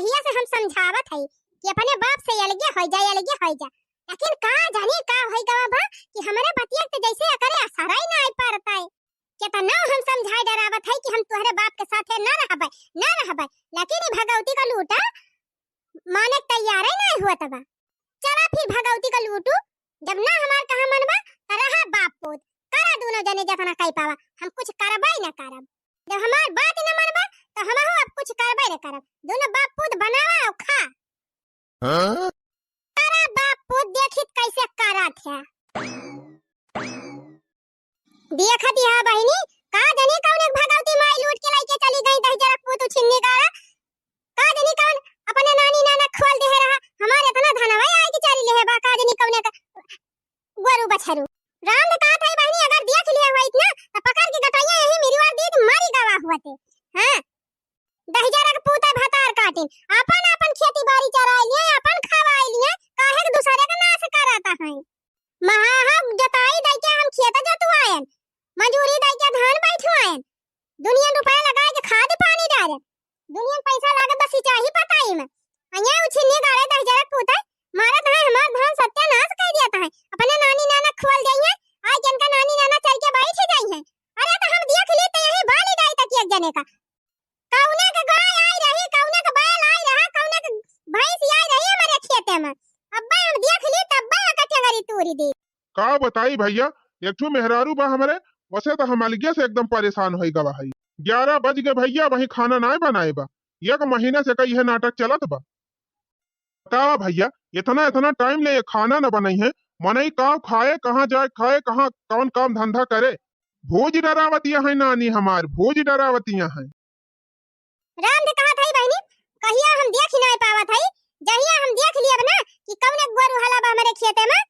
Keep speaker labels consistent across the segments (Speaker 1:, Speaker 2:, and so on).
Speaker 1: कहिया से हम समझावत हई कि अपने बाप से अलगे हो जा, अलगे हो जा, लेकिन का जाने का होई गवा बा कि हमारे बतिया के जैसे करे असरा ही ना आई पारता है। कितना हम समझाए डरावत है कि हम तोहरे बाप के साथे ना रहबे, ना रहबे, लेकिन ई भगवती का लूटा माने तैयार ही नहीं हुआ तबा। चला फिर भगवती का लूटू, जब ना हमार कहा मनबा त रहा बाप पोत करा दोनों जने जतना कई पावा, हम कुछ करबे ना करब। जब हमार बात न मनबा तो हम अब कुछ करबे ना करब, दोनों बाप पोत बनावा और खा। हां करा बाप पोत देखित कैसे करत है। देखत है बहिनी का जने कौन भगवती माई लूट के लेके चली गई दही जरा पोत छिन्नी गाड़ा, का जने कौन अपने नानी नाना खोल दे रहा, हमारे इतना धनवा आई के चारी ले बा, का जने कौन का गोरू बछरू। राम ने कहा था बहनी अगर देख लिया हुआ इतना तो पकड़ के गटैया यही मेरी वार दी मारी गवा हुआ थे। हां दहजरा के पूता भातार काटिन अपन अपन खेती बाड़ी चराई लिए, अपन खवाई लिए, काहे के दूसरे का नाश कराता है। महा जताई दई के हम खेत जतवायन, मजूरी दई के धान बैठवायन, दुनिया रुपया लगा के खाद पानी डाले, दुनिया पैसा लागे बस सिंचाई पटाई में, अया उछिनी गाड़े दहजरा पूता मारत है, हमार धान सत्यानाश कर दिया है। अपने नानी नाना खोल गई है, आज जनका नानी नाना चल के बैठ गई है। अरे तो हम देख ली तो यही बाली डाई तक एक जने का कौने के गाय आई रही, कौने के बैल आई रहा, कौने के भैंस आई रही हमारे खेते में, अब्बा हम देख ली तब इकट्ठे करी तूरी दी।
Speaker 2: का बताई भैया, एक ठो मेहरारू बा हमरे, वैसे तो हम अलगे से एकदम परेशान होई गवा है। 11 बज गए भैया, वही खाना ना बनाए बा, एक महीने से कई है नाटक चलत बा। बतावा भैया इतना इतना टाइम ले खाना न बनाई है, मनई का खाए, कहाँ जाए खाए, कहाँ कौन काम धंधा करे। भोज डरावतिया है नानी हमार, भोज डरावतिया है।
Speaker 1: राम ने कहा था बहनी कहिया हम देख नहीं पावत है, जहिया हम देख लियब ना कि कौने गोरू हला बा हमारे खेते में,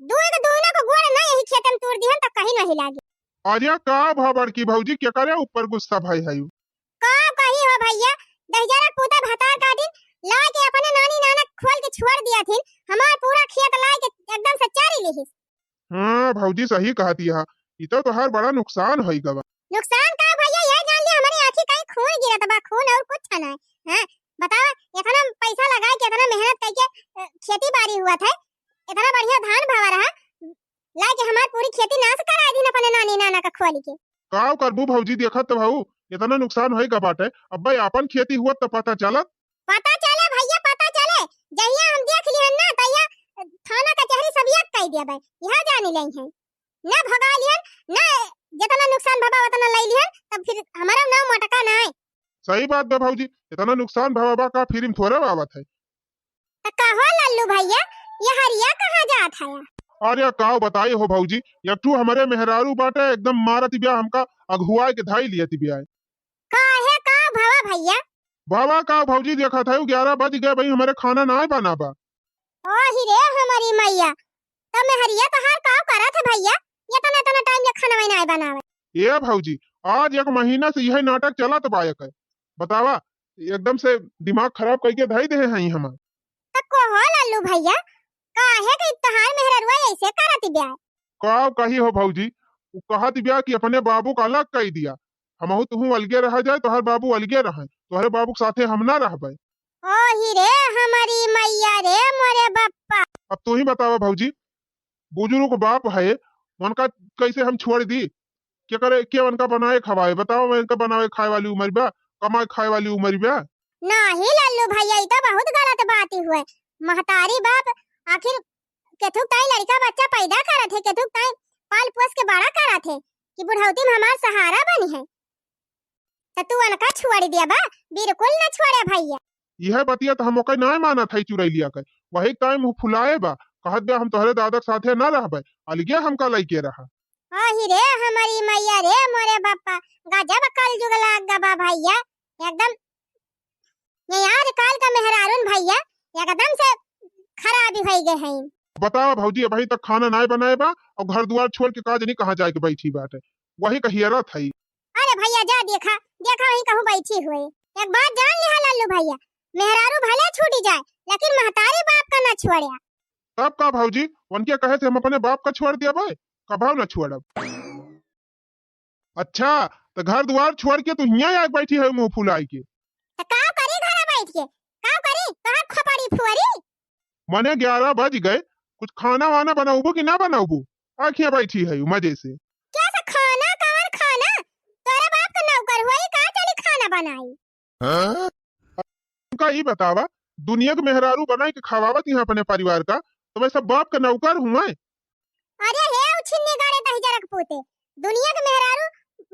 Speaker 1: दोनों को गोड़ ना यही खेत में तोड़ दिहन त कहीं नहीं लागी।
Speaker 2: अरे का भबड़ की भौजी क्या करे ऊपर गुस्सा भाई है
Speaker 1: का कही हो भैया, दहजरा पूता भातार का दिन ला के अपने नानी नाना खोल के छोड़ दिया थी, हमार पूरा खेत ला के एकदम से चारी लेहिस।
Speaker 2: हां भौजी सही कहती है, ई तो हर बड़ा नुकसान होई गवा।
Speaker 1: नुकसान का भैया ये जान ले हमारी आंखें कहीं खून गिरत बा, खून और कुछ ना है। हां बताओ इतना पैसा लगा के इतना मेहनत करके खेती बाड़ी हुआ था, इतना बढ़िया धान भावा रहा, ला के हमार पूरी खेती नाश करा दी अपने नानी नाना का खोल के।
Speaker 2: का करबू भौजी, देखत तो भाऊ इतना नुकसान होई गा बाटे, अब भाई अपन खेती हुआ तो पता चलत।
Speaker 1: पता चले भैया पता चले, जहिया हम देख लिहन ना तहिया थाना कचहरी सब एक कह दिया भाई, यहां जाने लई है ना भगा लिहन ना, जितना नुकसान भबा उतना ले लिहन, तब फिर हमारा नाम मटका ना है।
Speaker 2: सही बात बा भौजी, इतना नुकसान भवा का फिर थोड़ा आवत है।
Speaker 1: त कहो लल्लू भैया ये हरिया कहां जात है।
Speaker 2: अरे का बताई हो भौजी, एक ठू हमारे मेहरारू बाटे एकदम मारत बिया, हमका अगुआ के धाई लियत बिया।
Speaker 1: काहे का भवा भैया,
Speaker 2: बाबा का भौजी देखा था 11 बज गए भाई, हमारे खाना ना बनाबा।
Speaker 1: ओ ही रे हमारी मैया, तब मैं हरिया तो हार का करा था भैया, ये तना टाइम ले खाना नहीं बनावे।
Speaker 2: ये भौजी आज एक महीना से यही नाटक चला तो बायक है, बतावा एकदम से दिमाग खराब करके धाई दे हैं हमार।
Speaker 1: त को हो लल्लू भैया काहे के इत्तहार मेहररुआ ऐसे करत बिया।
Speaker 2: का कही हो भौजी, वो कहत बिया कि अपने बाबू का अलग कह दिया, हमहु तुहू अलगे रह जाए, तोहर बाबू अलगे रहे, तोहरे बाबू के साथे हम ना रहबे।
Speaker 1: ओ ही रे हमारी मैया रे मोरे बप्पा।
Speaker 2: अब तू ही बतावा भौजी, बुजुर्ग बाप है, उनका कैसे हम छोड़ दी, क्या करे, क्या उनका बनाए खवाए, बताओ मैं इनका बनाए खाए वाली उम्र बा, कमाए खाए वाली उम्र बा।
Speaker 1: नहीं लल्लू भैया ये तो बहुत गलत बात ही हुए, महतारी बाप आखिर केथुक ताई लड़का बच्चा पैदा करत है, केथुक ताई पाल पोस के बड़ा करत है कि बुढ़ौती में हमार सहारा बनी है, तो तू उनका छोड़ दिया बा, बिल्कुल न छोड़े भैया।
Speaker 2: यह बतिया तो हम ओके ना माना था चुरैलिया के, वही टाइम फुलाए बा, कहत बा हम तोहरे दादा के साथे ना रहबे, अलगे हमका लइके रहा।
Speaker 1: ही रे हमारी मैया रे मोरे बापा, गजब कल जुग लाग गबा भैया, एकदम ये यार काल का मेहरारून भैया एकदम से खराबी भई गए हैं।
Speaker 2: बताओ भौजी अभी तक खाना ना बनाए बा, और घर द्वार छोड़ के काज नहीं कहाँ जाए के बैठी बाटे, वही कहियरा थई।
Speaker 1: अरे भैया जा देखा देखा वहीं कहूँ बैठी हुए, एक बात जान लिहा लल्लू भैया, मेहरारू भले छूटी जाए लेकिन महतारी बाप का न छोड़िया।
Speaker 2: तब का भौजी उनके कहे से हम अपने बाप का छोड़ दिया भाई, कभाव न छोड़ब। अच्छा तो घर द्वार छोड़ के तू यहाँ आके बैठी है मुंह फुलाई के,
Speaker 1: तो का करी घर बैठ के, का करी कहां खोपड़ी फुअरी
Speaker 2: मने 11 बज गए, कुछ खाना वाना बनाऊबू कि ना बनाऊबू? आखियां बैठी है मजे से।
Speaker 1: क्या सा खाना कौन खाना तोरे बाप का नौकर होई का चली खाना बनाई
Speaker 2: हाँ? उनका ये बतावा, दुनिया के मेहरारू बनाई के खवावत यहाँ अपने परिवार का, तो मैं सब बाप का नौकर हूँ मैं?
Speaker 1: अरे हे उछिन्नी गाड़े दही जरक पोते दुनिया के मेहरारू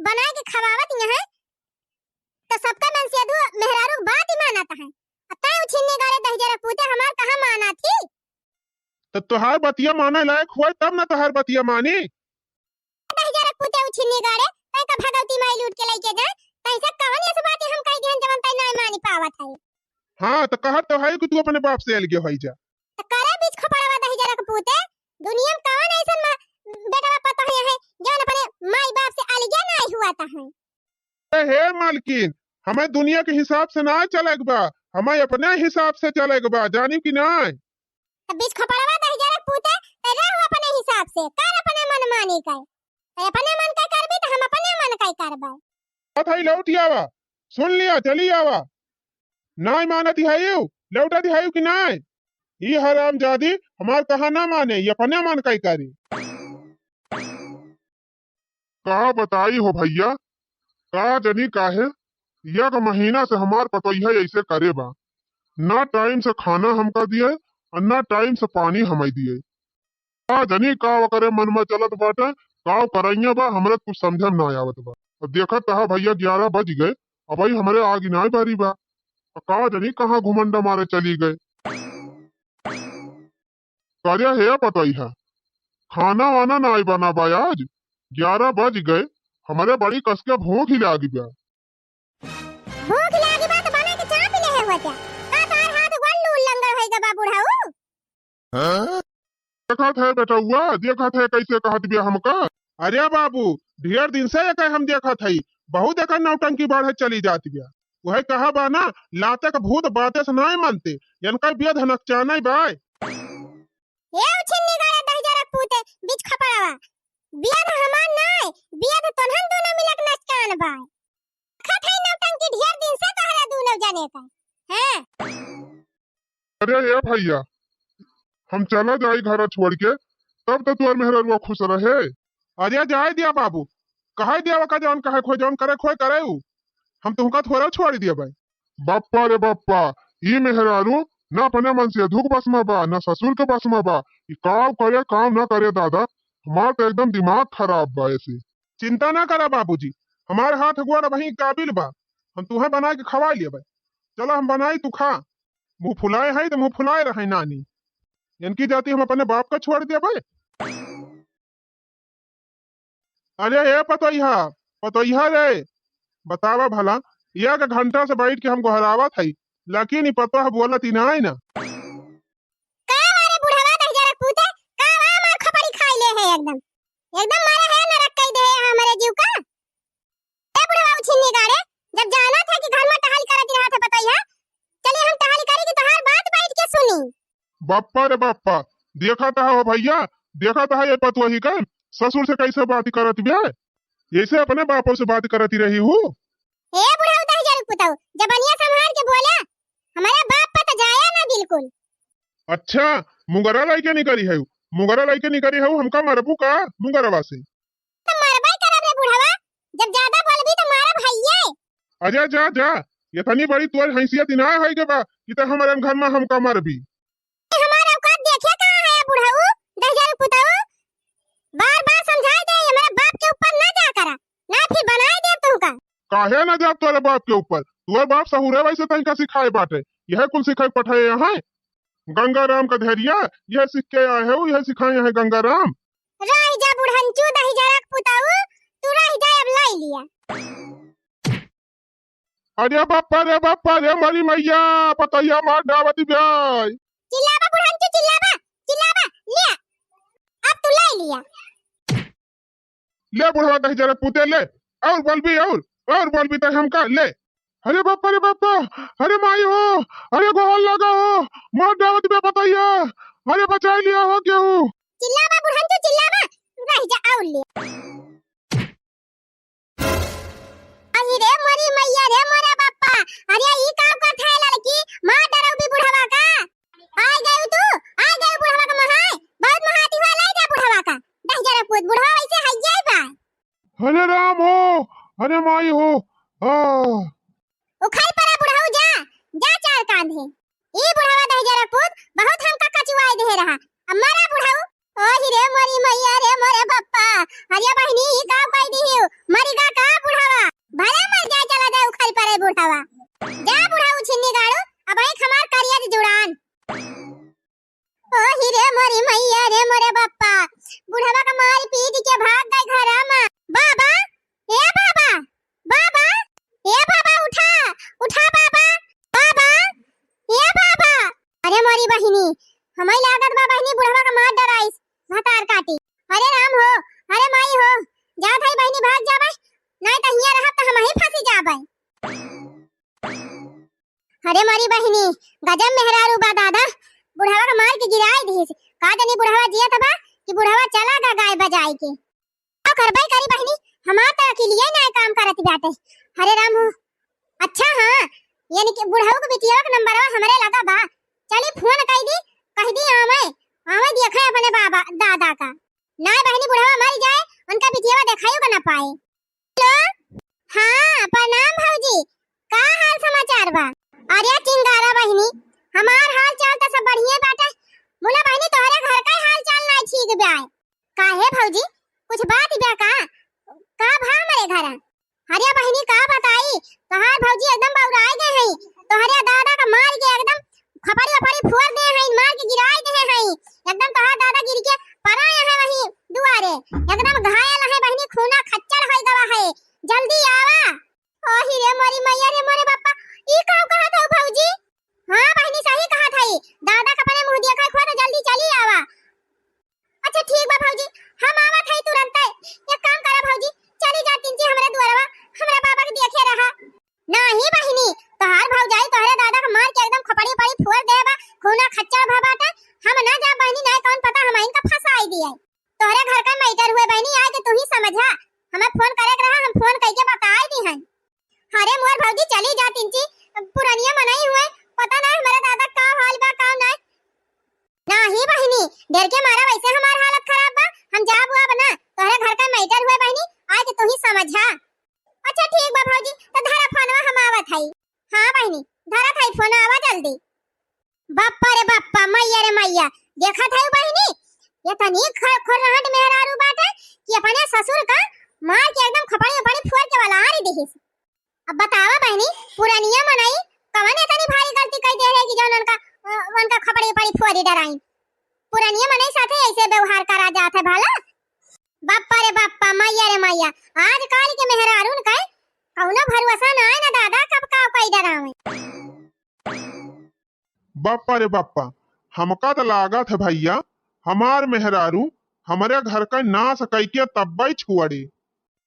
Speaker 1: बना के खवावत यहाँ तो सबका मन से दू मेहरारू बात ही मानता है अतः उछिन्नी गाड़े दही जरक पोते हमार कहां माना थी
Speaker 2: तो तुहार बतिया माने लायक हुआ तब ना तुहार बतिया मानी।
Speaker 1: दही जरक पोते उछिन्नी गाड़े तय का भगवती माई लूट के लेके जाए तैसे कहां ये सब बातें हम कह दिहन जवन तय नहीं मानी पावत है।
Speaker 2: हाँ तो कहत तो है कि तू अपने बाप से अलगे होई जा।
Speaker 1: तो करे बीच खपड़वा दही जरक पोते दुनिया में कौन ऐसा बेटा पता है जवन अपने माई बाप से अलगे नहीं हुआ था है।
Speaker 2: हे मालकिन, हमें दुनिया के हिसाब से ना चलेग बा, हमें अपने हिसाब से चलेग बा, जानी कि नहीं?
Speaker 1: तो बीच खपड़वा दही जरक पोते ते रहो अपने हिसाब से कर अपने मन मानी कर ते अपने मन का करबी तो हम अपने मन का करबा।
Speaker 2: बात है लौट आवा, सुन लिया चली आवा। नहीं मानती है यू लौटा दी है कि नहीं? ये हराम जादी हमार कहा ना माने, ये अपने मन का ही करी। कहा बताई हो भैया, का जनी काहे एक महीना से हमार पतोहिया ऐसे करे बा, ना टाइम से खाना हमका दिए और ना टाइम से पानी हमें दिए। का जनी का करे मन में चलत बाटे, का करैया बा हमरे कुछ समझ ना आवत बा। और देखत तहा भैया 11 बज गए, अब भाई हमारे आगे ना बारी बा, का जनी कहाँ घुमंडा मारे चली गए। कार्या है पतोहिया खाना वाना ना आई बना बा आज, 11 बज गए, हमारे बड़ी कस के भूख ही लागी बा।
Speaker 1: भूख लागी बात बना के चाप ले है होता का तार हाथ गोल्लू लंगर होई गा बुढ़ाऊ।
Speaker 2: हाँ? देखा थे बेटा हुआ, देखा थे कैसे कहत बिया हमका। अरे बाबू ढेर दिन से एक हम देखा थई, बहुत एक नौटंकी बढ़े चली जाती बिया। वही कहा बा ना, लाते का भूत बाते से नहीं मानते, इनका बिया धनक चाना बाय।
Speaker 1: ये उछिन्नी गाड़े दही जरक पूते बीच खपड़वा बिया तो हमार नहीं बिया तो तोहन दोनों मिलक नचकान बाय खत है नौटंकी ढेर दिन से कहला दोनों जाने का हैं।
Speaker 2: अरे ये भैया हम चला जाई घर छोड़ के, तब तो तुअर मेहररुआ खुश रहे। अरे जाए दिया बाबू, कहा दिया का जौन कहे खो जौन करे खोय करे उ, हम तुमका थोड़ा छोड़ दिया भाई। बाप्पा रे बाप्पा, ये मेहरारू ना अपने मन से धुक बस में बा, ना ससुर के बस में बा, ये काम करे काम ना करे दादा, हमार तो एकदम दिमाग खराब बा ऐसे। चिंता ना करा बाबूजी, हमारे हाथ गोड़ वही काबिल बा, हम तुम्हें बना के खवा लिए भाई। चलो हम बनाई तू खा, मुंह फुलाए है तो मुंह फुलाए रहे नानी, इनकी जाति हम अपने बाप का छोड़ दिया भाई। अरे ये पतोहिया रे, बतावा भला, एक घंटा से बैठ के हम गोहरावत है, लेकिन ही पतो है बोलत ही नहीं ना।
Speaker 1: का मारे बुढ़वा दही जरक पूते का मार खपड़ी खाई ले है एकदम एकदम मारे है नरक कई दे है हमारे जीव का। ए बुढ़वा उछिन्नी गाड़े जब जाना था कि घर में टहल करत रहा था पतोहिया चलिए हम टहल करेगी तो हर बात बैठ के सुनी।
Speaker 2: बाप्पा रे बाप्पा, देखा था हो भैया, देखा था ये पतोही का ससुर से कैसे बात करत बिया, ऐसे अपने बापों से बात करती रही हूँ।
Speaker 1: ए बुढ़ाऊ दही जरक पुताऊ जबनिया संभाल के बोला, हमारे बाप पे तो जाया ना बिल्कुल।
Speaker 2: अच्छा मुंगरा लाइके नहीं करी है, मुंगरा लाइके नहीं करी है, हमका मरबू का मुंगरवा से।
Speaker 1: तो मरबई करब रे बुढ़वा, जब ज्यादा बोलबी तो मारब हइये।
Speaker 2: अरे जा जा, ये तनी बड़ी तुअर हैसियत ना है के बा कि त हमारे घर में हमका मरबी।
Speaker 1: हमारा औकात देखे कहां है बुढ़ाऊ दही जरक पुताऊ, बार-बार समझाई दे हमारे बाप के ऊपर ना जा करा, ना फिर बनाए दे तुमका।
Speaker 2: काहे ना जाब तोरे बाप के ऊपर, तुअर बाप सहुरे वैसे तनिका सिखाए बाटे, यह कुल सिखाई पठाए यहाँ गंगाराम का धैर्य, यह सीख के आए हो, यह सिखाए हैं गंगाराम।
Speaker 1: रह जा बुढ़नचू दही जरक पुताऊ, तू रह जा अब लाई लिया।
Speaker 2: अरे बाप्पा रे मरी मैया, पतैया मार डावती ब्याय।
Speaker 1: चिल्लाबा बुढ़नचू चिल्लाबा, चिल्लाबा लिया, अब तू लाई लिया।
Speaker 2: ले बुढ़वा दही जरा पुते ले, और बोल भी तो हमका ले। अरे बाप्पा, अरे माई हो, अरे गोहल लगा हो, मार डावत बे पतैया, अरे बचा लिया हो क्यों।
Speaker 1: चिल्लाबा बुढ़नचू चिल्लाबा, रह जा और ले। अरे रे मरी मैया रे मोरा बाप्पा, अरे ई काम का थैला लड़की मार डरा
Speaker 2: अरे माई हो।
Speaker 1: उखाड़ पड़ा बुढ़ाऊ जा जा चार कांधे ई बुढ़ावा दह जरा पूत बहुत हमका कचुआई दे रहा अम्मारा बुढ़ाऊ ओही रे मोरी मैया रे मोरे बप्पा हरिया बहनी ई का कह दी मरी गा का बुढ़ावा भले मर जाए चला जाए उखाड़ पड़े बुढ़ावा जा बुढ़ाऊ छिन्नी गाड़ू अब आई खमार करिया दे जुड़ान ओही रे मोरी मैया रे मोरे बप्पा बुढ़ावा का मार पीट के भाग गए घरा में बाबा ए बाबा बाबा ए बाबा उठा उठा बाबा बाबा ए बाबा अरे मोरी बहिनी हमारी लागत बा बहिनी बुढ़वा का मार डराइस भतार काटी अरे राम हो अरे माई हो जा भाई बहिनी भाग जा भाई नहीं तो हिया रहत तो हम ही फंसी जाबे अरे मोरी बहिनी गजब मेहरारू बा दादा बुढ़वा का मार के गिराई दी का जानी बुढ़वा जिया तबा कि बुढ़वा चला गा गाय बजाई के का करबई करी बहिनी हमार त अकेलिए ना काम करत बाटे हरे राम हो अच्छा हां यानी कि बुढ़ाऊ के बिटिया का नंबरवा हमरे लगा बा चली फोन कह दी आवे देखै अपने बाबा दादा का ना बहनी बुढ़ावा मर जाए उनका बिटिया देखायो का ना पाए हेलो हां प्रणाम भौजी का हाल समाचार बा अरे चिंगारा बहनी हमार हाल चाल तो सब बढ़िया बाटे बोला बहनी तोहरे घर का हाल चाल ना ठीक बा काहे भौजी कुछ बात बा का भा हमारे घर हरिया बहनी का बताई तोहार भौजी एकदम बौराई गए हैं तोहरे दादा का मार के एकदम खपड़ी खपड़ी फोड़ दे हैं मार के गिराई दे हैं एकदम तोहार दादा गिर के पराया है वही दुआरे एकदम घायल है बहनी खूना खच्चर होई गवा है जल्दी आवा ओही रे मोरी मैया रे मोरे बापा ई का कहा था भौजी हां बहनी सही कहा था दादा का अपने मुंह देखा खो तो जल्दी चली आवा अच्छा ठीक बा भौजी हम आवा थे तुरंत एक काम करा भौजी चली जाती जी हमरे दुआरवा हमरा बाबा के देखे रहा नहीं बहिनी तोहार भौजाई तोहरे दादा का मार के एकदम खपड़ी पड़ी फोड़ देबा खूना खच्चर भा बाटे हम ना जा बहिनी नहीं कौन पता हम इनका फंसाई दिए तोहरे घर का मैटर हुए बहिनी आए के तू ही समझा हमें फोन करे के रहा हम फोन करके बताई दी हैं अरे मोर भौजी चली जाती जी पुरानिया मनाई हुए पता नहीं हमारे दादा का हाल बा का नहीं बहिनी डर के मारा वैसे हमार हालत खराब बा हम जा बुआ बना तोहरे घर का मैटर हुए बहिनी आए के तू ही समझा अच्छा ठीक बा भौजी तो धरा फोनवा हम आवत हई हां बहिनी धरा थाई फोन आवा जल्दी बाप्पा रे बाप्पा मैया रे मैया देखा था बहिनी ये तनी खरहट मेहरारू बाटे कि अपने ससुर का मार के एकदम खपड़ी खपड़ी फोड़ के वाला आ रही देखिस अब बतावा बहिनी पुरानिया मनाई कवन इतनी भारी गलती कर दे रहे कि जौन उनका खपड़ी खपड़ी फोड़ी डराई पुरानिया मनाई साथे ऐसे व्यवहार करा जात है भला बाप्पा रे बाप्पा मैया रे मैया आज काल के मेहरारू का कौनो भरोसा ना है ना दादा कब का कोई डरावे
Speaker 2: बाप्पा रे बाप्पा हमका तो लागत है भैया हमार मेहरारू हमारे घर का ना सकई के तब्बई छुअड़ी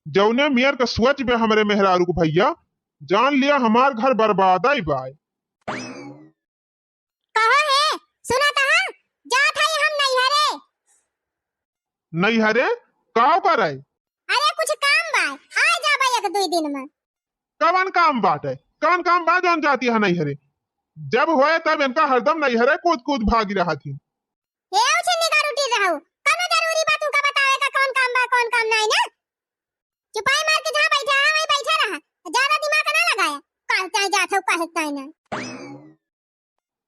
Speaker 2: जौने मियर का सोच बे हमारे मेहरारू को भैया जान लिया हमार घर बर्बाद ही बाय
Speaker 1: कहा है सुना था जा था हम
Speaker 2: नहीं हरे काव करे
Speaker 1: अरे कुछ काम बा आ जा बा एक दो दिन में
Speaker 2: कवन काम बात है कवन काम बा जौन जाती है नहीं हरे जब होए तब इनका हरदम नहीं हरे कूद कूद भागी रहा थी
Speaker 1: हे उछनी का रोटी रहू कनो जरूरी बात का बतावे का कौन काम बा कौन काम नहीं ना चुपाई मार के जहां बैठा है वहीं बैठा रहा ज्यादा दिमाग ना लगाया कहता जात हो कहता ना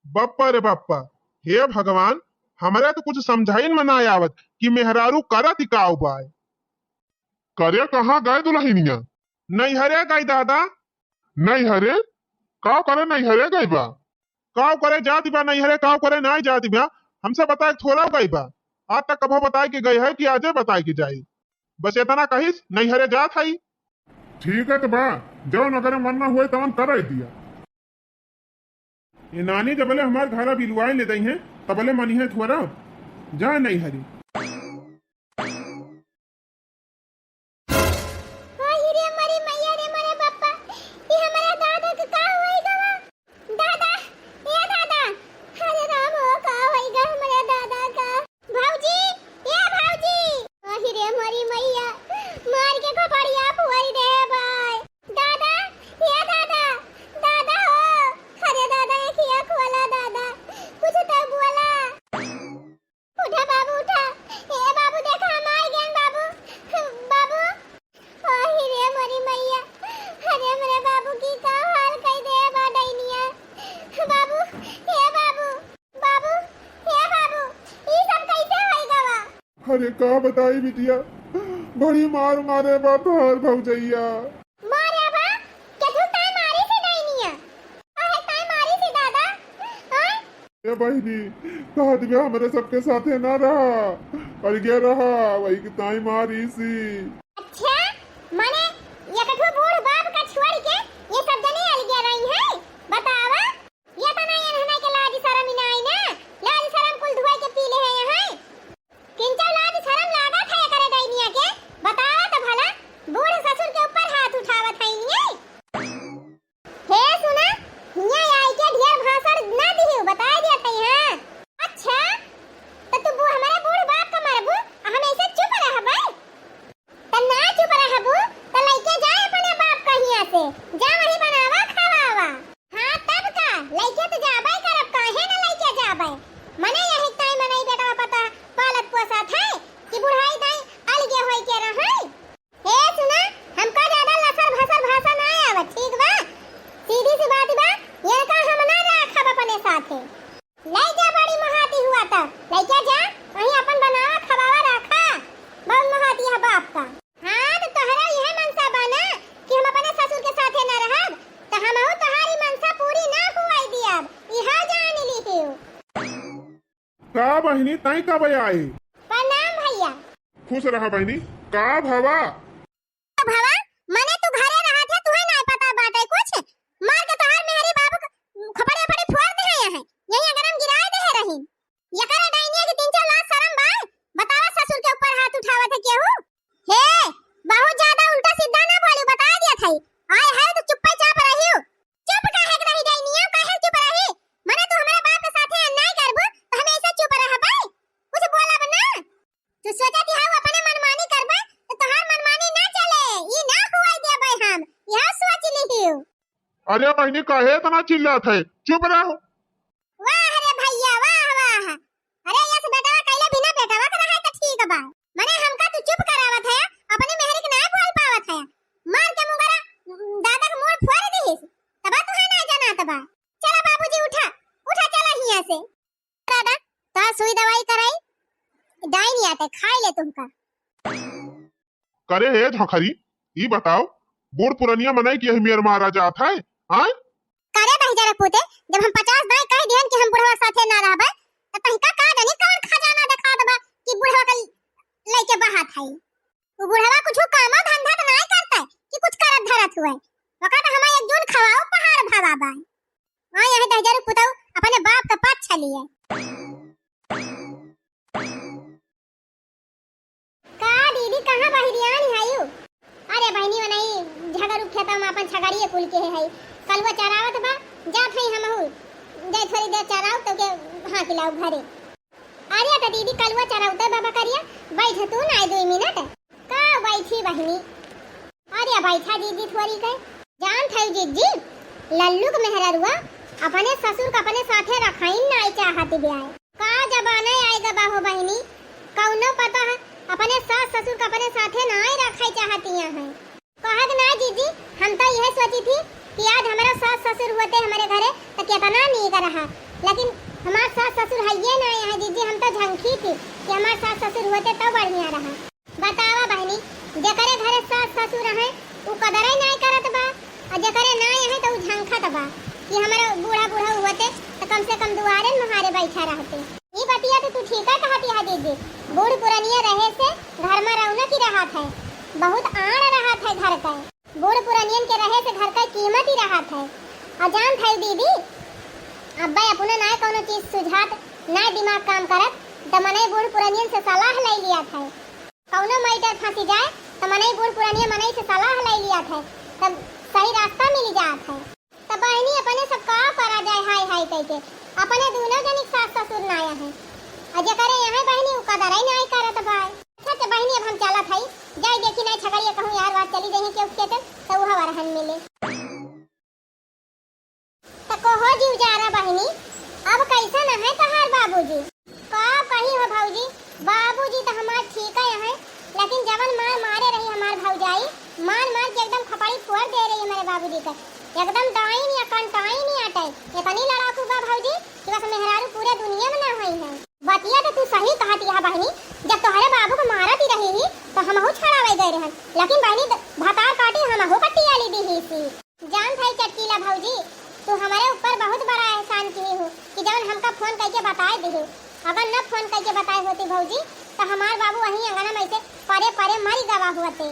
Speaker 2: बप्पा रे बप्पा हे भगवान हमारे तो कुछ समझाइन में ना आवत कि मेहरारू करत काव बाय करे कहां गए दुल्हनिया नहीं हरे गई दादा नहीं हरे काव करे नहीं हरे गई बा काव करे जाती बा नहीं हरे काव करे नहीं जाती बा हमसे बताए थोड़ा गई बा आज तक कभो बताए कि गई है कि आजे बताए कि जाई बस इतना कहिस नहीं हरे जात हई
Speaker 3: ठीक है तो बा जौन अगर मन हुए तवन कर दिया ये नानी जबले हमार घरा बिलवाए ले दई हैं तबले मनी है थोड़ा जा नहीं हरी
Speaker 1: उठा बाबू उठा
Speaker 3: अरे का बताई बिटिया, बड़ी मार मारे बा तोहार भौजैया।
Speaker 1: मारे बा के तू ताई मारी से डाइनिया अरे ताई मारी से दादा हां
Speaker 3: ए बहिनी, कहा दिया हमारे सबके साथे ना रहा, अलगे रहा, वही की ताई मारी सी।
Speaker 1: अच्छा माने ये कठो बूढ़ बाप का छोड़ के ये सब जने अलगे रही है बतावा। ये तो नहीं रहना के लाज शरम ही नहीं ना, लाज शरम कुल धुआ के पी ले है यहाँ किंचा लाज शरम लागत है करे डाइनिया के बतावा तो भला। बूढ़ ससुर के ऊपर हाथ उठावत है नहीं हे सुना हिया आई के ढेर भाषण ना दियो बता दिया था यहाँ। अच्छा तो तू हमारे बूढ़ बाप का मरबू हम ऐसे चुप रह भाई त ना चुप रह बू त लइके जा अपने बाप का हिया से जा वही बनावा खावा। हां तब का लइके तो जाबे करब काहे ना लइके जाबे मने यही ताई मनई बेटा पता पालत पोसत है कि बुढ़ाई दाई अलगे होई के रहै। हे सुना हमका ज्यादा लसर भसर भाषा ना आवत ठीक बा, सीधी सी बात बा ये का हम ना रखब अपने साथे ले जा बड़ी महाती हुआ त लइके जा वही अपन बनावा खवावा रखा बहुत महाती है बाप का। हां तो तोहरा यह मनसा बना कि हम अपने ससुर के साथे ना रहब त हमहु तोहारी मनसा पूरी ना हुआई दियब इहा जान ली तू।
Speaker 3: का बहिनी ताई कब आई?
Speaker 1: प्रणाम भैया।
Speaker 3: खुश रहा बहिनी। का भावा
Speaker 1: भवा मने तू घरे रहा थे तुहे ना पता बाटे कुछ मार के तोहार मेहरी बाबू खपड़े फड़े फोड़ दे है यही अगर हम गिराए दे रही ये करे डाइनिया की 3-4 लाख शर्म बा बतावा ससुर के ऊपर हाथ उठावत है केहू। हे बहुत ज्यादा उल्टा सीधा ना बोली बता दिया था आए है तो चुप चाप रही हो चुप काहे के रही डाइनिया काहे चुप रही मने तू हमारे बाप के साथे अन्याय करबू तो हम ऐसे चुप रह भाई कुछ बोला बना तू सोचती है अपने मनमानी करबे तो तोहार मनमानी ना चले ई ना हुआ दे भाई हम यह सोच ली।
Speaker 2: अरे बहनी काहे इतना चिल्लात है, चुप रहो।
Speaker 1: वाह रे भैया वाह वाह अरे यस बेटा कैले बिना बेटावा कर रहा है तो ठीक बा मने हमका तू चुप करावत है अपने मेहरी के ना बोल पावत है मार के मुगरा दादा के मुंह फोड़ देहिस तबा तू है ना जाना तबा। चला बाबूजी उठा उठा चला हिया से दादा ता सुई दवाई कराई डाइनी आते खाई ले तुमका।
Speaker 2: करे हे धखरी ई बताओ बूढ़ पुरनिया मनाई कि मेर मारा जात है हां
Speaker 1: करे भाई जरा पूते जब हम 50 दाई कह दिहन कि हम बुढ़वा साथे ना रहबे त तहिका का जानी कौन खजाना दिखा देबा कि बुढ़वा के लेके बहात है वो बुढ़वा कुछ कामा धंधा तो नहीं करता है कि कुछ करत धरत हुए वका तो हमारे एक जून खवाओ पहाड़ भावा हां यही 10,000 पुताऊ अपने बाप का पाछ छलिए का दीदी कहां बहिरियान आयु। अरे बहनी बनाई झगड़ खेता में अपन छगड़िए कुल के है कलवा चरावत बा जात है हमहु दे थोड़ी देर चराव तो के हां खिलाऊ घरे। अरे त दीदी कलवा चराव तो बाबा करिया बैठ तू ना 2 मिनट का बैठी बहनी। अरे बैठा दीदी थोड़ी कह जान थे जीजी लल्लू के मेहररुआ अपने ससुर का अपने साथे रखाइन ना चाहत बियाह का जमाना आएगा बाहो बहनी कौनो पता है अपने सास ससुर का अपने साथे ना ही रखाई चाहती है कहत ना जीजी हम तो यह सोची थी कि आज हमारा सास ससुर होते हमारे घरे तो कितना नहीं कर रहा लेकिन हमारा सास ससुर है ये ना है जीजी हम तो झंखी थी कि हमारा सास ससुर होते तो बढ़िया रहा। बतावा बहनी जकरे घरे सास ससुर है वो कदर ही नहीं करत बा और जकरे ना है तो झंखत बा कि हमारा बूढ़ा बूढ़ा होते तो कम से कम दुआरे मुहारे बैठा रहते। ये बतिया तो तू ठीक है कहती है दीदी बूढ़ पुरानिया रहे से घर में रौनक ही रहा था बहुत आड़ रहा था घर का बूढ़ पुरानियन के रहे से घर का कीमत ही रहा था। और जान था दीदी अब्बा अपना ना कोनो चीज सुझात ना दिमाग काम करत तो मने बूढ़ पुरानियन से सलाह ले लिया था कोनो मैटर फंसी जाए तो मने बूढ़ पुरानिया मने से सलाह ले लिया था तब सही रास्ता मिल जात है। तब बहनी अपने सब का करा जाए हाय हाय कह के अपने दोनों जनी सास ससुर ना आया है अजे करे यहां बहनी उ कदर ही नहीं करत भाई। अच्छा बहनी अब हम चलत हई जाई देखी नहीं छगड़िए कहूं यार बात चली रही के उसके तो वो हवरहन मिले तो कहो जीव जा रहा बहनी अब कैसा न है तहार बाबूजी का कही हो भौजी बाबूजी तो हमार ठीक है है लेकिन जवन मार मारे रही हमार भौजाई मार मार के एकदम खपड़ी फोड़ दे रही है मेरे बाबूजी का एकदम डाइन या कंटाइन नहीं आटे इतनी लड़ाकू बा भौजी कि बस मेहरारू पूरे दुनिया में ना हुई है। बतिया तो तू सही कहती है बहनी। जब तोहरे बाबू को मारत ही रही ही तो हमहू छड़ावे गए रहन, लेकिन बहनी भतार काटी हमहू पट्टी वाली दी ही सी। जान भाई चटकीला भौजी, तू हमारे ऊपर बहुत बड़ा एहसान की हो कि जब हमका फोन करके बताए दी। अगर न फोन करके बताए होती भौजी तो हमार बाबू वहीं अंगना में से परे परे मरी गवा होते।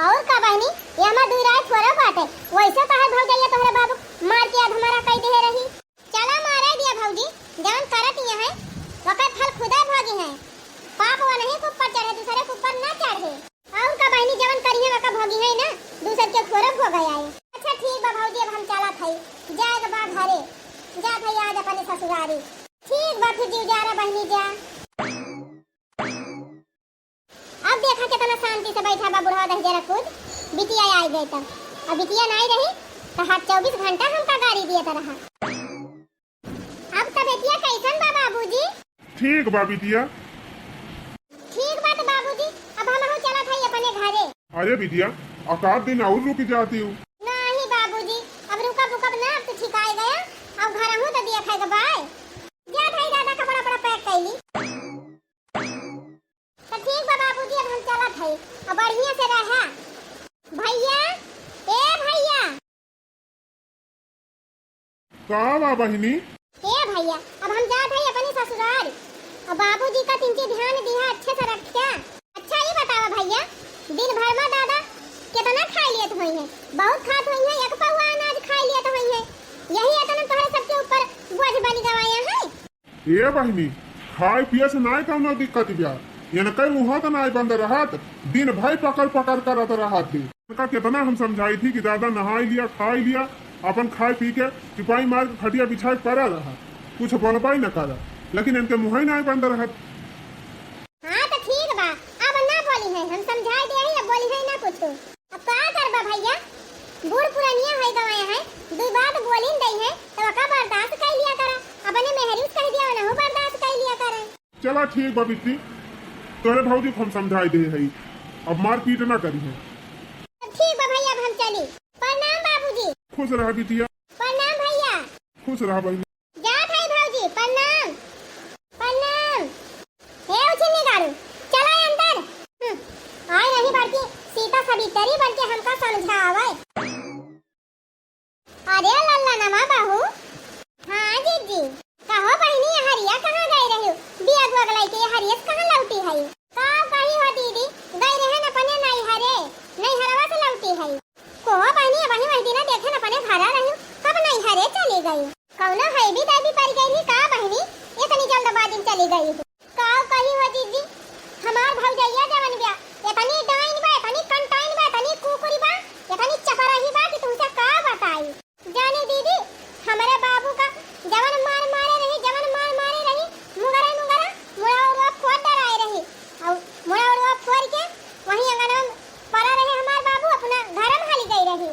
Speaker 1: और का बहनी ये हमार दूर आए थोड़ा बात है, वैसे तोहर भौजैया तोहरे बाबू मार के आध हमारा कह दे रही। चला मारे दिया भौजी, जवन करत ही है वक़्त फल खुदा भागी है। पाप वो नहीं ऊपर चढ़े, दूसरे के ऊपर ना चढ़े। और का बहनी जवन करी है वका भोगी है ना, दूसर के खोरब हो गया है। अच्छा ठीक बा भौजी, अब हम चला थई जाए बा घरे, जा थई आज अपने ससुरारी। ठीक बा फिर जीव जा रहा बहनी जा। अब देखा कितना शांति से बैठा बा बुढ़वा दह जरा खुद। बिटिया आई गई तब, अब बिटिया नहीं रही तो हाथ 24 घंटा हमका गाड़ी दिए तो रहा। अब तब बिटिया कैसन बा बाबूजी?
Speaker 3: ठीक बा बिटिया।
Speaker 1: ठीक बात बाबूजी, अब हम चला था अपने घरे।
Speaker 3: अरे बिटिया, आकाश दिन और रुक जाती हूँ।
Speaker 1: नहीं बाबूजी, अब रुका बुकब ना, अब तो ठिकाए गया। अब घर हूँ तो दिया खाएगा बाय। जा भाई दादा का बड़ा बड़ा पैक कैली। तो ठीक बा बाबूजी, अब हम चला थे। अब बढ़िया से रहा भैया। ए भैया,
Speaker 3: का बा बहिनी?
Speaker 1: ए भैया, अब हम जा थे अपने ससुराल। अब बाबूजी का तिनके ध्यान दिया, अच्छे से रखा। अच्छा ये बतावा भैया, दिन भर में दादा कितना खा लियत हुई है? बहुत खात हुई है, एक पौवा अनाज खा लियत हुई है। यही इतना तोहरे सबके ऊपर बोझ बन गवाया है।
Speaker 3: ए बहिनी, खाए पिए से नाय कौनो दिक्कत बिया। ये न कई मुहत नाय बंद रहत, दिन भर पकड़ पकड़ करत रहत थी। उनका कितना हम समझाई थी कि दादा नहाई लिया, खाई लिया, अपन खाए पी के चिपाई मार के खटिया बिछाए पड़ा रहा, कुछ बनबाई न करा, लेकिन इनके मुँह ही नाय बंद रहत।
Speaker 1: हाँ तो ठीक बा, अब ना बोली है, हम समझाई दे रही, अब बोली है ना कुछ। अब का करबा भैया, बूढ़ पुरानिया है गवाया है, दो बात बोली दई है तो का बर्दाश्त कर लिया करा। अपने मेहरीस कह दिया ना, हो बर्दाश्त कर लिया करा।
Speaker 3: चला ठीक बा बिट्टी, तोरे भौजी को हम समझाई दे है, अब मार पीट ना करी है।
Speaker 1: ठीक बा भैया, अब हम चली। प्रणाम बाबूजी।
Speaker 3: खुश रहा बिटिया।
Speaker 1: प्रणाम भैया।
Speaker 3: खुश रहा बहनी।
Speaker 1: जा भाई भौजी, प्रणाम प्रणाम। हे उछिन्नी गारू, चला अंदर। आए नहीं बल्कि सीता सवितरी बल्कि हमका समझावे। अरे लल्ला नमा बहू। हाँ जीजी, कहो बहनी ये हरिया कहाँ गई रही हो? बिया गुगलाई के ये हरियत कहाँ लौटी है? का कही हो दीदी, गई रहे न अपने नहीं हरे, नहीं हरवा से लौटी है। को बहनी वही वही दिन देखे न अपने घरा रही, कब नहीं हरे चली गई। कौनो है भी दादी पर गई थी का बहनी, इतनी जल्दबाजी में चली गई हो? का कही हो दीदी, हमार भौजैया जवन बिया, इतनी डाइन बा, इतनी कंटाइन बा, इतनी कुकुरी बा, इतनी चपराही बा कि तुमसे का बताई। जाने दीदी, हमारे बाबू का जवन मार मारे रही, जवन मार मारे रही, मुगरा मुगरा मुड़ा उड़ा फोड़ डराए रही, और मुड़ा उड़ा फोड़ के वहीं अंगना में पड़ा रहे हमार बाबू, अपना घर में हाली गई रही।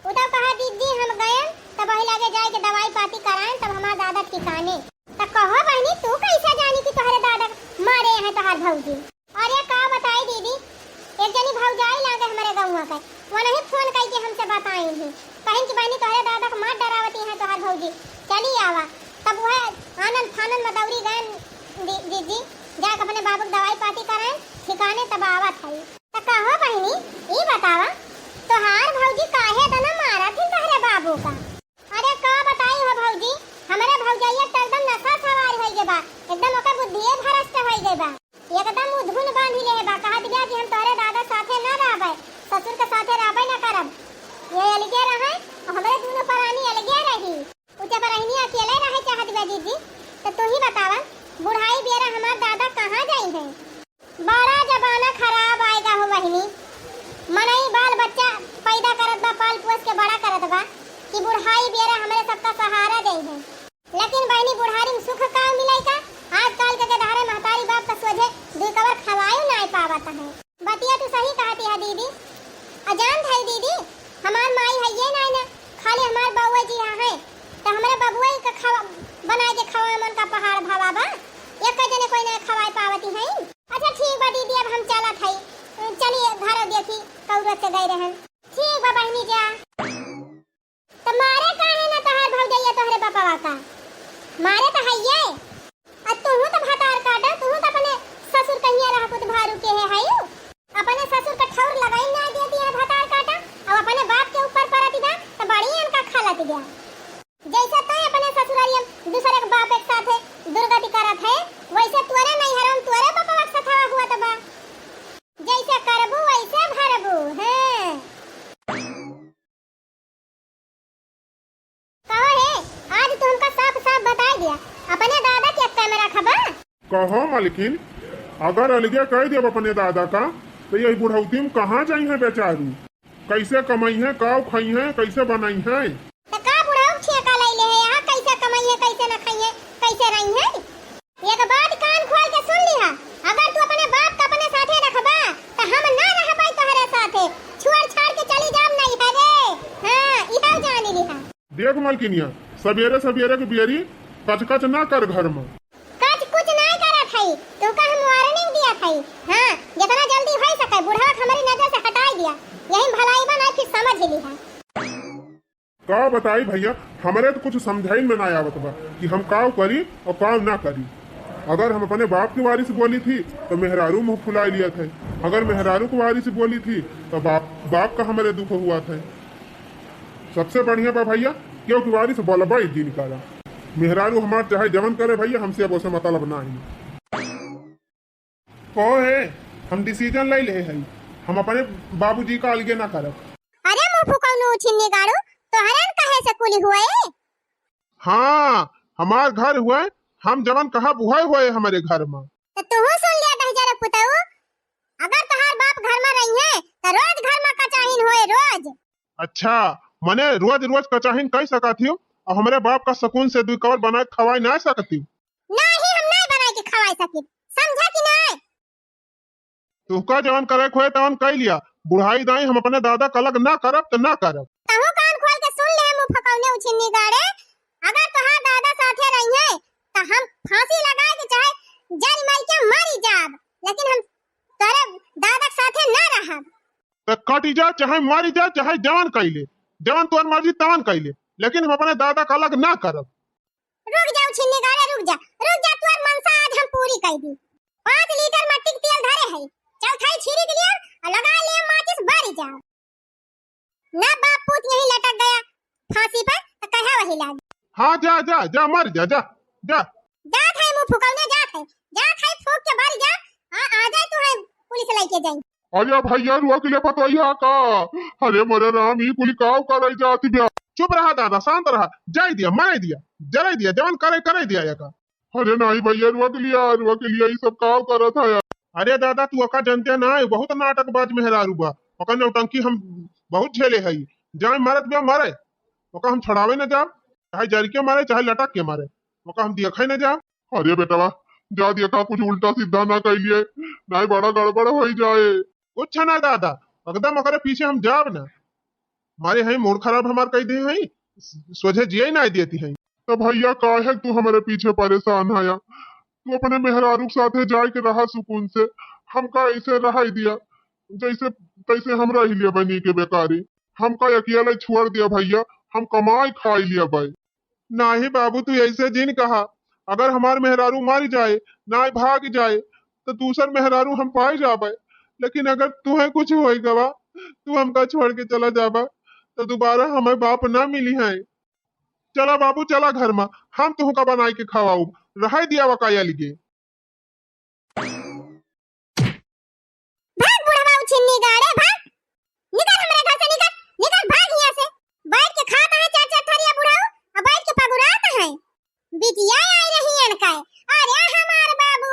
Speaker 1: उधर कहा दीदी हम गए तब वही लगे जाए के दवाई पाती कराएं तब हमार दादा ठिकाने। तब कहो बहनी तू कैसे जानी कि तुम्हारे दादा मारे हैं तोहार भौजी? अरे का बताई दीदी, एक जनी भौजाई लागे हमारे गाँव का, वो नहीं फोन करके हमसे बताई थी, कहीं कि बहनी तुम्हारे दादा को मार डरावती है तोहार भौजी, चली आवा। तब वह आनंद फानंद में दौड़ी गए दीदी, जाके अपने बाबू को दवाई पाती कराएं ठिकाने तब आवा था। तो कहो बहनी ये बतावा, तोहार भौजी काहे दना मारा थी तोहरे बाबू का? अरे का बताई हो भौजी, हमारे भौजैया तो एकदम नशा सवार हो गए बा, एकदम ओकर बुद्धिए भ्रष्ट हो गए बा, एकदम उधुन बांधी ले बा। कहा दिया कि हम तोरे दादा साथे ना रहबै, ससुर के साथे रहबै ना करब, ये अलगे रहे और हमारे दोनों परानी अलगे रही, उते परहनी अकेले रहे चाहत बा दीदी। तो तू ही बतावा, बुढ़ाई बेरा हमार दादा कहाँ जाई है? बड़ा जमाना खराब आएगा हो बहनी, मनई बाल बच्चा पैदा करत बा, पाल पोस के बड़ा करत बा कि बुढ़ाई बेरा हमारे सबका सहारा दे है। लेकिन बहनी बुढ़ारी में सुख का मिलेगा? आजकल के धारे महतारी बाप का सोझे दुई कवर खवाई नहीं पावत है। बतिया तू सही कहती है दीदी। अजान था दीदी, हमार माई है ये नहीं ना, खाली हमार बउआ जी है तो हमारे बबुआ का खवा बनाए के खवा मन का पहाड़ भावा बा, एक जने कोई नहीं खवाई पावती है। अच्छा ठीक बा दीदी, अब हम चला था, चलिए घर देखी कौरत से गए रहन। ठीक बा बहनी जा। तो मारे काहे ना तोहार भौजैया तोहरे बापा का? मारे तो है ये, अब तू तो भतार काट दुर्गति गया। जैसे तय अपने ससुरालिया दूसरे के बाप एक साथ दुर्गति करत है, वैसे तोरे नहीं हरम तोरे बापा के साथ हुआ तबा। जैसे करबू वैसे भरबू है। कहो है आज तो हमका साफ साफ बता दिया अपने दादा के कैमरा खबा।
Speaker 3: कहो मालकिन, अगर अलगे कह दिया अपने दादा का तो यही बुढ़ौती में कहाँ जाई है बेचारू, कैसे कमाई है, का खाई है, कैसे बनाई है।
Speaker 1: तो का बुढ़ाऊ ठेका ले ले है यहाँ, कैसे कमाई है, कैसे न खाई है, कैसे रही है। एक बात कान खोल के सुन लिहा, अगर तू अपने बाप का अपने साथे रखबा तो हम ना रह पाई तोहरे साथे, छोड़ छाड़ के चली जाम नहीं है रे। हां इहा जान लिहा।
Speaker 3: देख मालकिनिया, सवेरे सवेरे के बियरी कचकच ना कर घर में।
Speaker 1: कच कुछ नहीं करत है, तू का हम वार्निंग दिया था। हां जितना जल्दी हो सके बुढ़ा हमारी नजर से हटा दिया, यही भलाई बना फिर समझ लिहा।
Speaker 3: का बताई भैया, हमारे तो कुछ समझाई में ना आवत बा कि हम का करी और का ना करी। अगर हम अपने बाप की वारी से बोली थी तो मेहरारू मुंह फुला लिया था, अगर मेहरारू की वारी से बोली थी तो बाप का हमारे दुख हुआ था। सबसे बढ़िया बा भैया क्योंकि वारी से बोलबा जी निकाला। मेहरारू हमारे चाहे जवन करे भैया, हमसे अब उसे मतलब ना आई। को है हम डिसीजन ले ले हैं, हम अपने बाबूजी का अलगे ना करब।
Speaker 1: अरे मुंह फुकाउनु छिन्नी गाड़ू तो हरन कहे से कुली हुए।
Speaker 2: हाँ हमार घर हुए, हम जवन कहा बुहाई हुए हमारे घर में।
Speaker 1: तो तू सुन लिया दह जरा पुताऊ, अगर तोहार बाप घर में रही है तो रोज घर में कचाहिन होए रोज।
Speaker 2: अच्छा मने रोज रोज कचाहिन कह सकती हूँ और हमारे बाप का सुकून से दुई कवर बना के खवाई ना सकती।
Speaker 1: नहीं हम नहीं बना के खवाई सकी, समझा कि नहीं।
Speaker 2: तू का जवन करे खोए तवन कह लिया, बुढ़ाई दाई हम अपने दादा का अलग ना करब तो ना करब।
Speaker 1: तहु कान खोल के सुन ले मुंह फकाउने उछिन्नी गाड़े, अगर तोहार दादा साथे रही है तो हम फांसी लगाए के चाहे जान मार के मारी जाब, लेकिन हम तोरे दादा के साथे ना रहब।
Speaker 2: तो कटी जा चाहे मारी जा चाहे जवन कह ले, जवन तोर मर्जी तवन कह ले, लेकिन हम अपने दादा का अलग ना करब।
Speaker 1: रुक जाओ छिन्नी गाड़े रुक जा तोर मनसा आज हम पूरी कर दी। 5 लीटर मट्टी के तेल धरे है, चौथाई छिड़क लिया और लगा लिया माचिस बारी जाओ। ना बाप पूत यही लटक गया फांसी पर तो कहा वही लाग।
Speaker 2: हाँ जा जा जा मर जा जा जा
Speaker 1: जा थाई मुंह फुकाउने जा थाई फूक के बारी जा। आ जाए तो है पुलिस लेके जाई।
Speaker 3: अरे भैया रुआ के लिए पतोइया का, अरे मोरे राम ई कुली काव कर जाती ब्या।
Speaker 2: चुप रहा दादा, शांत रहा, जाई दिया मारे दिया जराई दिया जवन करे दिया का।
Speaker 3: अरे नहीं भैया रुआ के लिए ये सब काव कर था यार।
Speaker 2: अरे दादा तू अका जनते ना है, बहुत नाटकबाज मेहरारू बा, ओकर नौटंकी हम बहुत झेले हई। जाए मारत बिया मारे, ओका हम छड़ावे न जाब, चाहे जर के मारे चाहे लटक के मारे, ओका हम देखे न जाब।
Speaker 3: अरे बेटवा जा देखा कुछ उल्टा सीधा ना कह लिए, नहीं बड़ा गड़बड़ हो जाए।
Speaker 2: कुछ ना दादा, एकदम ओकरे पीछे हम जाब ना, मारे हई मूड खराब हमार कह दे हई, सोझे जिये ना देती हई।
Speaker 3: तो भैया काहे तू हमारे पीछे परेशान आया, तू अपने मेहरारू साथे जाए के रहा सुकून से, हमका ऐसे रह दिया जैसे तैसे हम रह लिया बनी के बेकारी। हमका अकेला छोड़ दिया भैया, हम कमाई खाई लिया भाई।
Speaker 2: नाही बाबू तू ऐसे जिन कहा, अगर हमार मेहरारू मारी जाए ना भाग जाए तो दूसर मेहरारू हम पाए जाबे, लेकिन अगर तुम्हें कुछ होई गवा तू हमका छोड़ के चला जाबा तो दोबारा हमें बाप ना मिली है। चला बाबू चला घर में, हम तुहका बनाई के खवाऊ, रह दिया वकाया लिगे।
Speaker 1: भाग बुढ़वा छिन्नी गाड़े भाग, निकल हमारे घर से निकल भाग यहाँ से। बैठ के खाता है 4-4 थरिया बुढ़ाऊ और बैठ के पगुराता है। बिटिया आई रही अनकाए, अरे हमार बाबू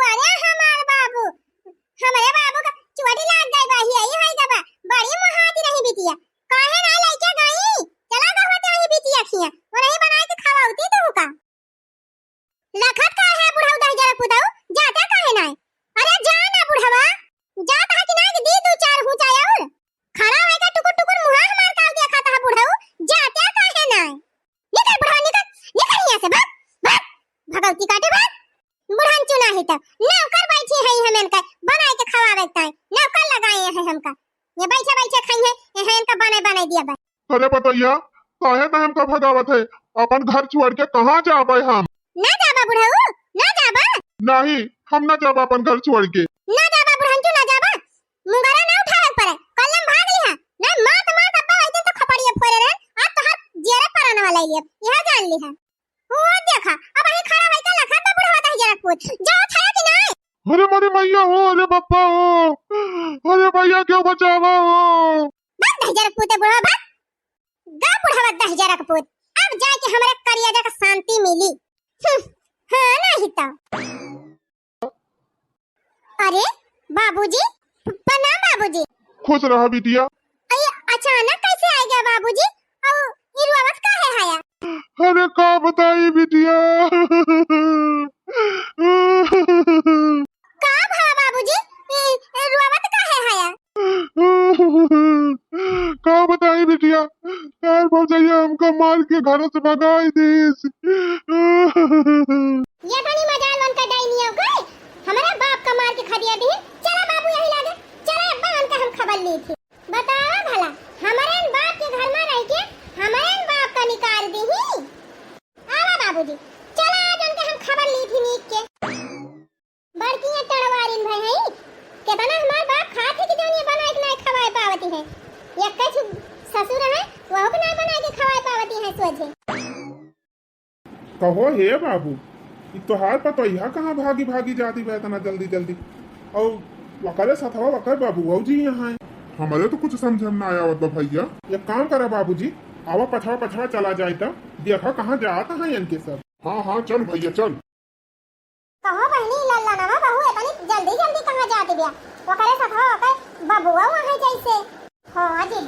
Speaker 1: हमारे बाबू का चोटी लाग गई बाही आई है गबा, बड़ी मुहाती रही बिटिया, काहे ना लेके गई। चला गवते वही बिटिया खिया और नहीं बनाए के खवाउती तू का। लखत का है बुढ़ाऊ दह जरा पुदाऊ, जाता काहे ना। अरे जा ना बुढ़वा, जाता है कि ना कि दी 2-4 हुचा और खड़ा होएगा टुकुर टुकुर मुहा हमार का दिया खाता है बुढ़ाऊ, जाता काहे ना। निकल बुढ़वा निकल यहाँ से, भाग भगवती काटे भाग। बुढ़ान चुना है तब नौकर बैठी है हमें का बनाए के खवावे ताई, नौकर लगाए है हमका, ये बैठे खाई है ये इनका बनाए दिया बा।
Speaker 3: अरे पतैया काहे ना हमका भगावत है, अपन घर छोड़ के कहाँ जाबे हम।
Speaker 1: ना जाबा बुढ़ाऊ ना जाबा।
Speaker 3: नहीं हम ना जाबा अपन घर छोड़ के।
Speaker 1: ना जाबा बुढ़ान ना जाबा, मुंगरा ना उठावे पड़े, कलम भाग लिहा, ना मात अब्बा आई दिन तो खपड़िए फोरे रे, आज तो हाथ जेरे परन ले लिया यह जान ली है वो देखा अब यही खड़ा है का लखा तो बुढ़वा दही जरा पूछ जाओ छाया कि नहीं
Speaker 2: अरे मेरे मैया हो, अरे पप्पा हो, अरे भैया क्यों बचावा हो।
Speaker 1: बस दही जरा पूते बुढ़वा बा गा बुढ़वा दही जरा पूत अब जाके हमारे करिया का शांति मिली हां नहीं तो अरे बाबूजी प्रणाम बाबूजी।
Speaker 2: खुश रहा बिटिया।
Speaker 1: अरे अचानक कैसे आ गया बाबूजी और ये रुआवत का है आया।
Speaker 2: अरे का बताई बिटिया
Speaker 1: का भा बाबूजी ये रुआवत का है आया।
Speaker 2: का बताई बिटिया यार भौजाइया हमको मार के घर से भगाई दीस।
Speaker 1: ये बनी मजाल वन का डायनी हो गए हमारा बाप का मार के खा दिया दी। चला बाबू यही लागे चला अब्बा हमका हम खबर ली थी बतावा भला हमारे बाप के घर में रह के हमारे बाप का निकाल दी ही आवा बाबूजी चला आज उनके हम खबर ली थी नीक के बड़की है टड़वारिन भाई है कितना हमार बाप खाती कि दुनिया बनाए के नहीं खवाए पावती है ये कैसे ससुर है वो भी नहीं बनाए के खवाए पावती है सोचे।
Speaker 3: कहो हे बाबू तोहार पतो यह कहाँ भागी भागी जाती है इतना जल्दी जल्दी और वकरे सथवा वकर बाबू आओ जी यहाँ है। हमारे तो कुछ समझ में ना आया होता भैया। एक काम करा बाबूजी आवा पछवा पछवा चला जाए तो देखा कहाँ जाता है इनके सब। हाँ हाँ चल भैया चल।
Speaker 1: कहो बहनी लल्ला नवा बहू अपनी जल्दी जल्दी कहाँ जाती बिया वकरे सथवा वकर बबुआ वहाँ जैसे हाँ जी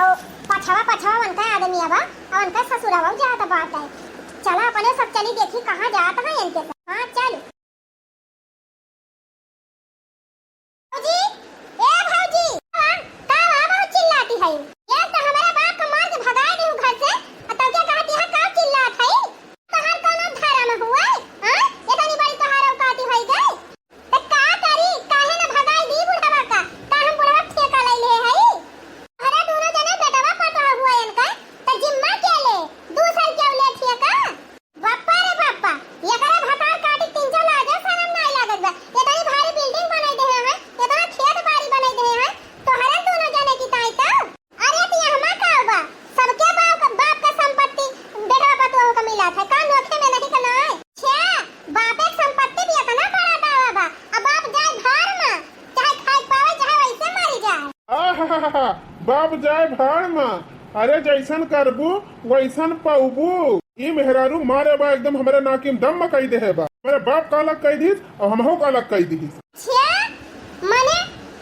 Speaker 1: और पछवा पछवा उनका आदमी अब और उनका ससुरवा जाता बात है चला अपने सब चली देखी कहाँ जाता है इनके साथ। हाँ चल भौजी ए भौजी का बहुत चिल्लाती है ये तो हमारा बाप का मार के भगा दी घर से तब क्या कहती है का चिल्लात है तोहर कोनो धारा में हुआ हां ये तनी बड़ी तोहर औकाती है गई तो का करी काहे न भगाई दी बुढ़वा का हम बुढ़वा ठेका ले ले है अरे दोनों जने बेटवा पटा हुआ इनका तो जिम्मा के ले दूसर क्यों ले ठेका बापा रे बापा ये करे भतार काटी 300 लागे शरम नहीं लागत बा ये तनी भारी बिल्डिंग बनाई दे है ये तनी खेत बाड़ी बनाई दे है तो हरे दोनों जने की ताई तो अरे तिया हमा का बा सबके बाप का संपत्ति बेटा पतोह का मिला था का नोखे में नहीं कना है छे बापे संपत्ति भी इतना बड़ा दावा बा अब बाप जाए भार में चाहे खाई पावे चाहे वैसे मर जाए।
Speaker 3: आहा बाप जाए भाड़ में अरे जैसन करबू वैसन पाऊबू। ये मेहरारू मारे बा एकदम हमारे नाकिम दम में कही दे है बा मेरे बाप का अलग कही दीस और हमहू का अलग कही दीस।
Speaker 1: छे मने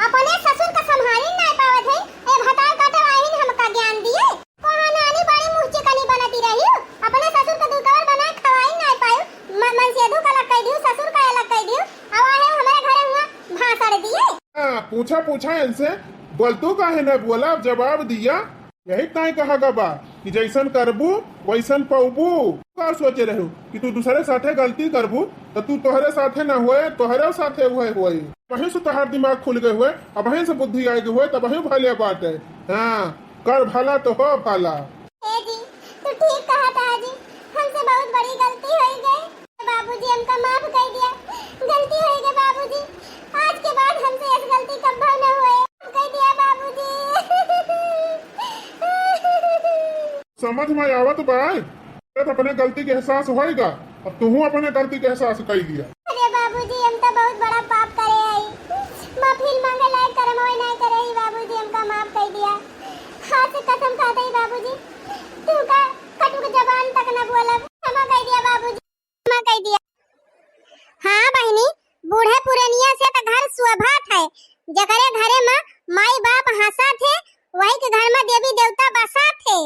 Speaker 1: अपने ससुर का संभाली नहीं पावत है ए भतार काटे आहिन हमका ज्ञान दिए कहां नानी बड़ी मुंह चिकनी बनती रही अपने ससुर का दूधवर बनाए खवाई नहीं पायो मन से दू का अलग कह दियो ससुर का अलग कह दियो अब आए हमारे घरे हुआ भाषण दिए।
Speaker 3: पूछा पूछा इनसे बोलतू काहे न बोला जवाब दिया यही ताई कहा बा कि जैसन करबू वैसन पाऊबू। का सोचे रहू कि तू दूसरे साथे गलती करबू तो तू तोहरे साथे न हुए तोहरे साथे हुए वहीं से तोहर दिमाग खुल गए हुए अब वहीं से बुद्धि आई हुए तब वहीं भले बात है। हाँ कर भला तो हो भला।
Speaker 1: ए जी तू ठीक कहा था जी हमसे बहुत बड़ी गलती हो गई बाबूजी हमका माफ कर दिया गलती हो गई बाबूजी आज के बाद हमसे इस गलती कभी न हुए कह दिया बाबूजी।
Speaker 3: समझ में आवत बाय तो अपने गलती के एहसास होएगा अब तू अपने गलती के एहसास कर लिया।
Speaker 1: अरे बाबूजी हम तो बहुत बड़ा पाप करे आई माफी मांगे लायक कर्म होई नहीं करे ही बाबूजी हमका माफ कर दिया हाथ से कसम खाता ही बाबूजी तू का कटु के जबान तक न बोला क्षमा कर दिया बाबूजी क्षमा कर दिया। हाँ बहनी बूढ़े पुरनिया से तो घर सुभात है जकरे घरे में माई बाप हंसा थे वही के घर में देवी देवता बसा थे।